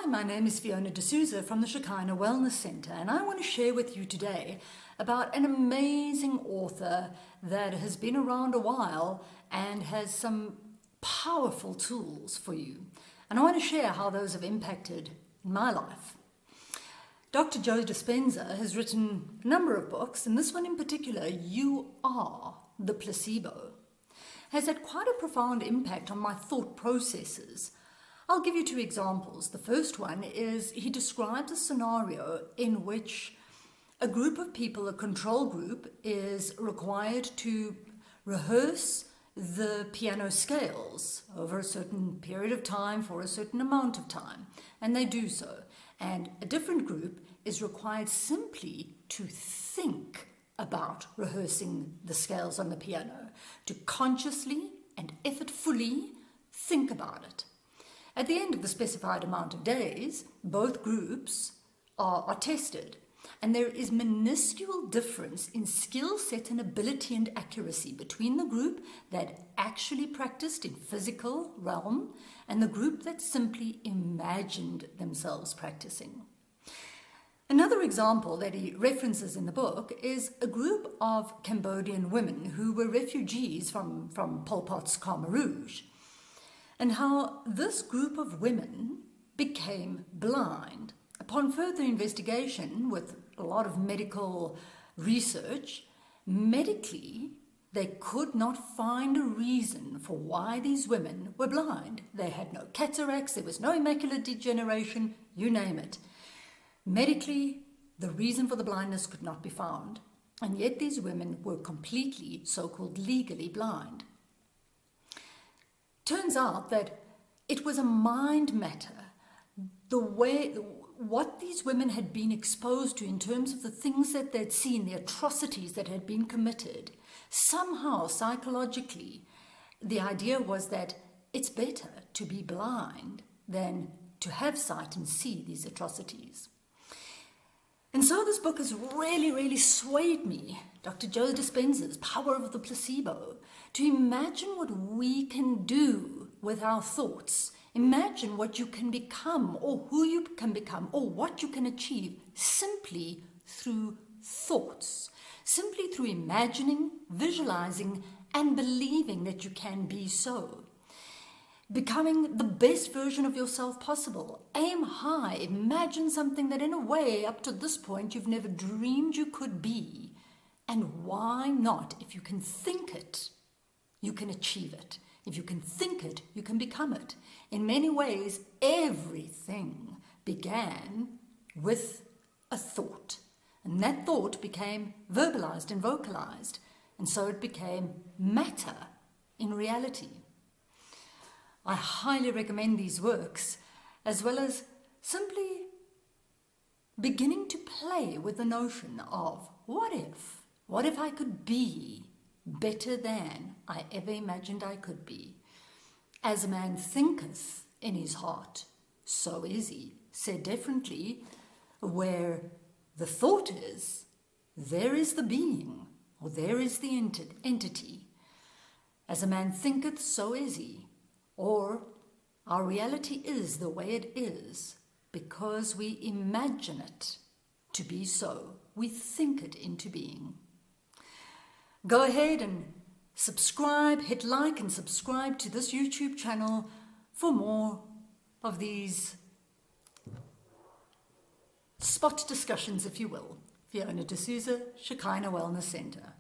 Hi, my name is Fiona D'Souza from the Shekhinah Wellness Centre, and I want to share with you today about an amazing author that has been around a while and has some powerful tools for you. And I want to share how those have impacted my life. Dr. Joe Dispenza has written a number of books, and this one in particular, You Are the Placebo, has had quite a profound impact on my thought processes. I'll give you two examples. The first one is he describes a scenario in which a group of people, a control group, is required to rehearse the piano scales over a certain period of time for a certain amount of time, and they do so. And a different group is required simply to think about rehearsing the scales on the piano, to consciously and effortfully think about it. At the end of the specified amount of days, both groups are tested, and there is minuscule difference in skill set and ability and accuracy between the group that actually practiced in physical realm and the group that simply imagined themselves practicing. Another example that he references in the book is a group of Cambodian women who were refugees from Pol Pot's Khmer Rouge, and how this group of women became blind. Upon further investigation with a lot of medical research, medically, they could not find a reason for why these women were blind. They had no cataracts, there was no macular degeneration, you name it. Medically, the reason for the blindness could not be found, and yet these women were completely, so-called legally blind. Turns out that it was a mind matter. What these women had been exposed to in terms of the things that they'd seen, the atrocities that had been committed, somehow psychologically, the idea was that it's better to be blind than to have sight and see these atrocities. And so this book has really swayed me, Dr. Joe Dispenza's Power of the Placebo, to imagine what we can do with our thoughts. Imagine what you can become, or who you can become, or what you can achieve simply through thoughts, simply through imagining, visualizing, and believing that you can be so. Becoming the best version of yourself possible. Aim high. Imagine something that in a way, up to this point, you've never dreamed you could be. And why not? If you can think it, you can achieve it. If you can think it, you can become it. In many ways, everything began with a thought. And that thought became verbalized and vocalized. And so it became matter in reality. I highly recommend these works, as well as simply beginning to play with the notion of what if I could be better than I ever imagined I could be. As a man thinketh in his heart, so is he. Said differently, where the thought is, there is the being, or there is the entity. As a man thinketh, so is he. Or our reality is the way it is because we imagine it to be so. We think it into being. Go ahead and subscribe, hit like and subscribe to this YouTube channel for more of these spot discussions, if you will. Fiona D'Souza, Shekhinah Wellness Centre.